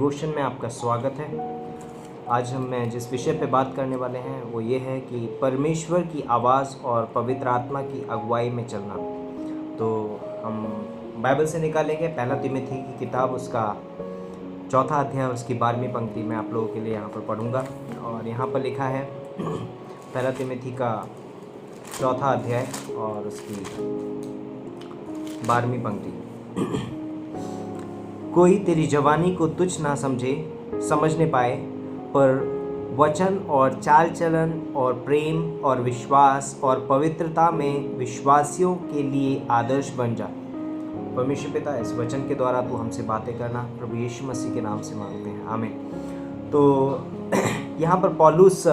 Devotion में आपका स्वागत है। आज मैं जिस विषय पे बात करने वाले हैं वो ये है कि परमेश्वर की आवाज़ और पवित्र आत्मा की अगुवाई में चलना। तो हम बाइबल से निकालेंगे पहला तिमोथी की किताब, उसका चौथा अध्याय, उसकी 12वीं पंक्ति मैं आप लोगों के लिए यहाँ पर पढ़ूँगा। और यहाँ पर लिखा है पहला तिमोथी का चौथा अध्याय और उसकी 12वीं पंक्ति। कोई तेरी जवानी को तुच्छ ना समझने पाए, पर वचन और चाल चलन और प्रेम और विश्वास और पवित्रता में विश्वासियों के लिए आदर्श बन जा। परमेश्वर पिता, इस वचन के द्वारा तू हमसे बातें करना, प्रभु यीशु मसीह के नाम से मांगते हैं, आमीन। तो यहाँ पर पौलुस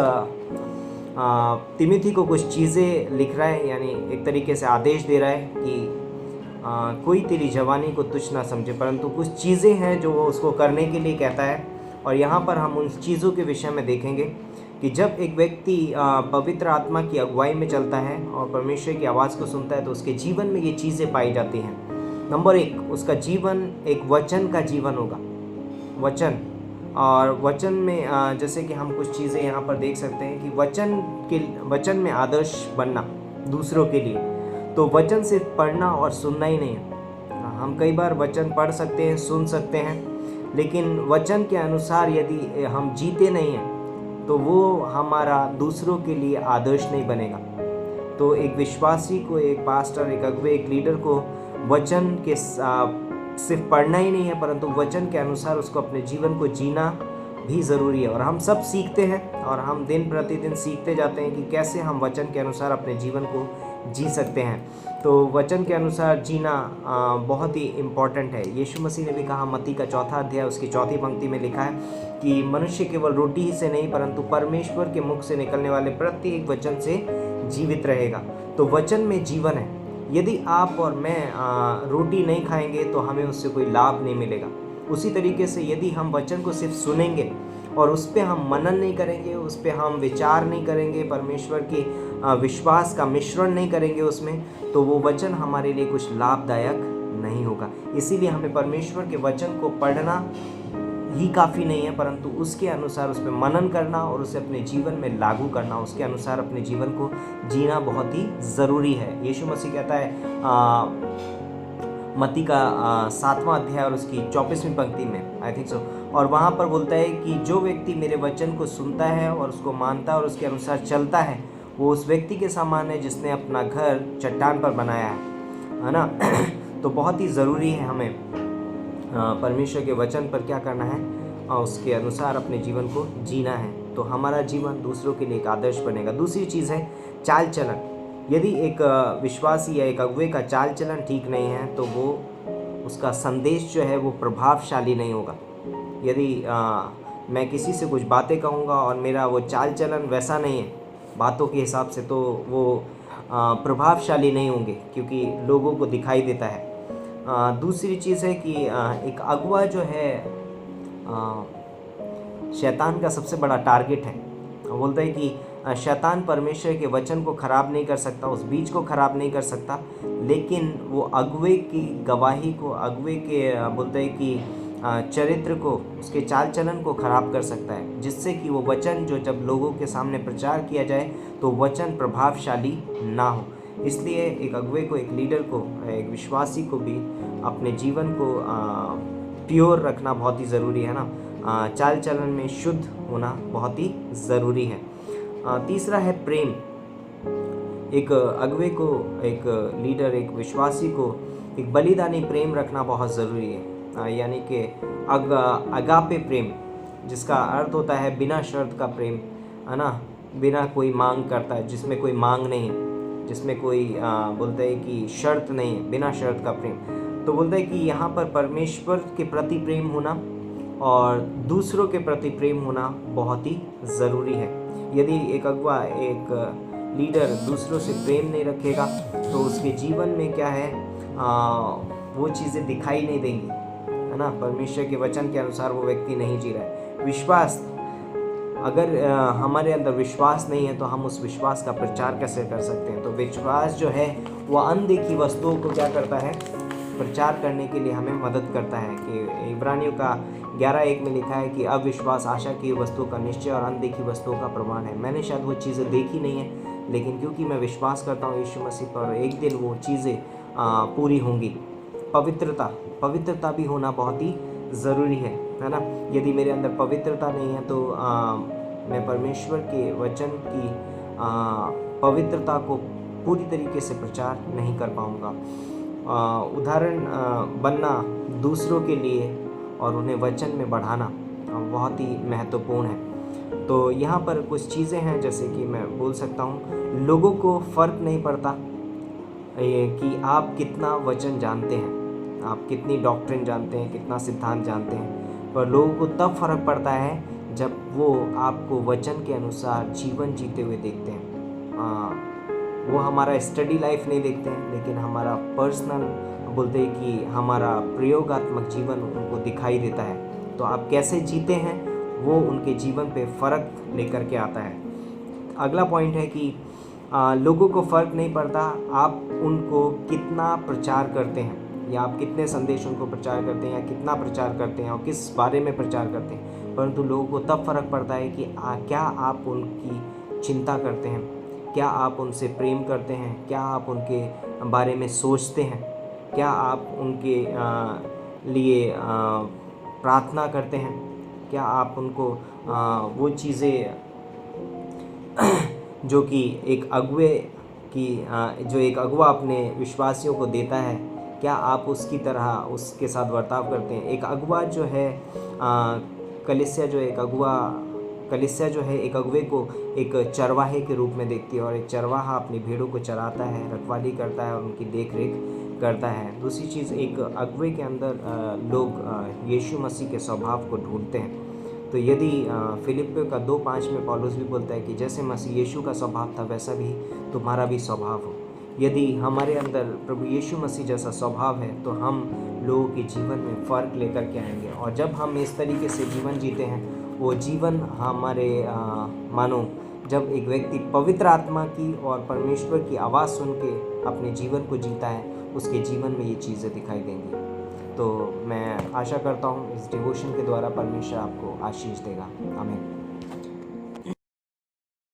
तिमोथी को कुछ चीज़ें लिख रहा है, यानी एक तरीके से आदेश दे रहा है कि कोई तेरी जवानी को तुच्छ ना समझे, परंतु कुछ चीज़ें हैं जो वो उसको करने के लिए कहता है। और यहाँ पर हम उन चीज़ों के विषय में देखेंगे कि जब एक व्यक्ति पवित्र आत्मा की अगुवाई में चलता है और परमेश्वर की आवाज़ को सुनता है तो उसके जीवन में ये चीज़ें पाई जाती हैं। नंबर 1, उसका जीवन एक वचन का जीवन होगा। वचन, और वचन में जैसे कि हम कुछ चीज़ें यहाँ पर देख सकते हैं कि वचन में आदर्श बनना दूसरों के लिए। तो वचन सिर्फ पढ़ना और सुनना ही नहीं है। हम कई बार वचन पढ़ सकते हैं, सुन सकते हैं, लेकिन वचन के अनुसार यदि हम जीते नहीं हैं तो वो हमारा दूसरों के लिए आदर्श नहीं बनेगा। तो एक विश्वासी को, एक पास्टर, एक अगुवे, एक लीडर को वचन के सिर्फ पढ़ना ही नहीं है, परंतु वचन के अनुसार उसको अपने जीवन को जीना भी ज़रूरी है। और हम सब सीखते हैं और हम दिन प्रतिदिन सीखते जाते हैं कि कैसे हम वचन के अनुसार अपने जीवन को जी सकते हैं। तो वचन के अनुसार जीना बहुत ही इम्पॉर्टेंट है। यीशु मसीह ने भी कहा, मत्ती का चौथा अध्याय उसकी चौथी पंक्ति में लिखा है कि मनुष्य केवल रोटी ही से नहीं परंतु परमेश्वर के मुख से निकलने वाले प्रत्येक वचन से जीवित रहेगा। तो वचन में जीवन है। यदि आप और मैं रोटी नहीं खाएंगे तो हमें उससे कोई लाभ नहीं मिलेगा। उसी तरीके से यदि हम वचन को सिर्फ सुनेंगे और उस पर हम मनन नहीं करेंगे, उस पर हम विचार नहीं करेंगे, परमेश्वर की विश्वास का मिश्रण नहीं करेंगे उसमें, तो वो वचन हमारे लिए कुछ लाभदायक नहीं होगा। इसीलिए हमें परमेश्वर के वचन को पढ़ना ही काफ़ी नहीं है, परंतु उसके अनुसार उस पर मनन करना और उसे अपने जीवन में लागू करना, उसके अनुसार अपने जीवन को जीना बहुत ही ज़रूरी है। यीशु मसीह कहता है मत्ती का 7वां अध्याय और उसकी 24वीं पंक्ति में, आई थिंक सो, और वहाँ पर बोलता है कि जो व्यक्ति मेरे वचन को सुनता है और उसको मानता है और उसके अनुसार चलता है, वो उस व्यक्ति के समान है जिसने अपना घर चट्टान पर बनाया है ना। तो बहुत ही ज़रूरी है हमें परमेश्वर के वचन पर क्या करना है और उसके अनुसार अपने जीवन को जीना है, तो हमारा जीवन दूसरों के लिए एक आदर्श बनेगा। दूसरी चीज़ है चाल चलन। यदि एक विश्वासी या एक अगुवे का चाल चलन ठीक नहीं है तो वो उसका संदेश जो है वो प्रभावशाली नहीं होगा। यदि मैं किसी से कुछ बातें कहूँगा और मेरा वो चाल चलन वैसा नहीं है बातों के हिसाब से, तो वो प्रभावशाली नहीं होंगे, क्योंकि लोगों को दिखाई देता है। दूसरी चीज़ है कि एक अगुवा जो है शैतान का सबसे बड़ा टारगेट है। बोलता है कि शैतान परमेश्वर के वचन को ख़राब नहीं कर सकता, उस बीज को ख़राब नहीं कर सकता, लेकिन वो अगुवे की गवाही को, अगुवे के बोलते हैं कि चरित्र को, उसके चाल चलन को ख़राब कर सकता है, जिससे कि वो वचन जो जब लोगों के सामने प्रचार किया जाए तो वचन प्रभावशाली ना हो। इसलिए एक अगुवे को, एक लीडर को, एक विश्वासी को भी अपने जीवन को प्योर रखना बहुत ही ज़रूरी है ना। चाल चलन में शुद्ध होना बहुत ही ज़रूरी है। तीसरा है प्रेम। एक अगुवे को, एक लीडर, एक विश्वासी को एक बलिदानी प्रेम रखना बहुत ज़रूरी है। यानी कि अगापे प्रेम, जिसका अर्थ होता है बिना शर्त का प्रेम, है ना, बिना कोई मांग करता है, जिसमें कोई मांग नहीं है, जिसमें कोई बोलते हैं कि शर्त नहीं है, बिना शर्त का प्रेम। तो बोलते हैं कि यहाँ पर परमेश्वर के प्रति प्रेम होना और दूसरों के प्रति प्रेम होना बहुत ही ज़रूरी है। यदि एक अगुवा, एक लीडर दूसरों से प्रेम नहीं रखेगा तो उसके जीवन में क्या है, वो चीज़ें दिखाई नहीं देंगी, है ना। परमेश्वर के वचन के अनुसार वो व्यक्ति नहीं जी रहा है। विश्वास, अगर हमारे अंदर विश्वास नहीं है तो हम उस विश्वास का प्रचार कैसे कर सकते हैं। तो विश्वास जो है वह अनदेखी वस्तुओं को क्या करता है, प्रचार करने के लिए हमें मदद करता है। कि इब्रानियों का 11:1 में लिखा है कि अविश्वास आशा की वस्तुओं का निश्चय और अनदेखी वस्तुओं का प्रमाण है। मैंने शायद वो चीज़ें देखी नहीं है, लेकिन क्योंकि मैं विश्वास करता हूँ यीशु मसीह पर, एक दिन वो चीज़ें पूरी होंगी। पवित्रता भी होना बहुत ही ज़रूरी है ना। यदि मेरे अंदर पवित्रता नहीं है तो मैं परमेश्वर के वचन की पवित्रता को पूरी तरीके से प्रचार नहीं कर पाऊँगा। उदाहरण बनना दूसरों के लिए और उन्हें वचन में बढ़ाना बहुत ही महत्वपूर्ण है। तो यहाँ पर कुछ चीज़ें हैं, जैसे कि मैं बोल सकता हूँ, लोगों को फ़र्क नहीं पड़ता कि आप कितना वचन जानते हैं, आप कितनी डॉक्ट्रिन जानते हैं, कितना सिद्धांत जानते हैं, पर लोगों को तब फ़र्क पड़ता है जब वो आपको वचन के अनुसार जीवन जीते हुए देखते हैं। वो हमारा स्टडी लाइफ नहीं देखते हैं, लेकिन हमारा पर्सनल बोलते हैं कि हमारा प्रयोगात्मक जीवन उनको दिखाई देता है। तो आप कैसे जीते हैं वो उनके जीवन पे फ़र्क लेकर के आता है। अगला पॉइंट है कि लोगों को फ़र्क नहीं पड़ता आप उनको कितना प्रचार करते हैं, या आप कितने संदेश उनको प्रचार करते हैं, या कितना प्रचार करते हैं और किस बारे में प्रचार करते हैं, परंतु लोगों को तब फ़र्क पड़ता है कि क्या आप उनकी चिंता करते हैं, क्या आप उनसे प्रेम करते हैं, क्या आप उनके बारे में सोचते हैं, क्या आप उनके लिए प्रार्थना करते हैं, क्या आप उनको वो चीज़ें जो कि एक अगुवे की जो एक अगुवा अपने विश्वासियों को देता है, क्या आप उसकी तरह उसके साथ बर्ताव करते हैं। एक अगुवा जो है कलीसिया जो है एक अगुवे को एक चरवाहे के रूप में देखती है, और एक चरवाहा अपनी भेड़ों को चराता है, रखवाली करता है और उनकी देख रेख करता है। दूसरी चीज़, एक अगुवे के अंदर लोग यीशु मसीह के स्वभाव को ढूंढते हैं। तो यदि फिलिपियों का 2:5 में पौलुस भी बोलता है कि जैसे मसीह यीशु का स्वभाव था वैसा भी तुम्हारा भी स्वभाव हो। यदि हमारे अंदर प्रभु यीशु मसीह जैसा स्वभाव है तो हम लोगों के जीवन में फ़र्क लेकर के आएंगे। और जब हम इस तरीके से जीवन जीते हैं, वो जीवन हमारे मानो जब एक व्यक्ति पवित्र आत्मा की और परमेश्वर की आवाज़ सुन के अपने जीवन को जीता है, उसके जीवन में ये चीज़ें दिखाई देंगी। तो मैं आशा करता हूँ इस डिवोशन के द्वारा परमेश्वर आपको आशीष देगा। आमीन।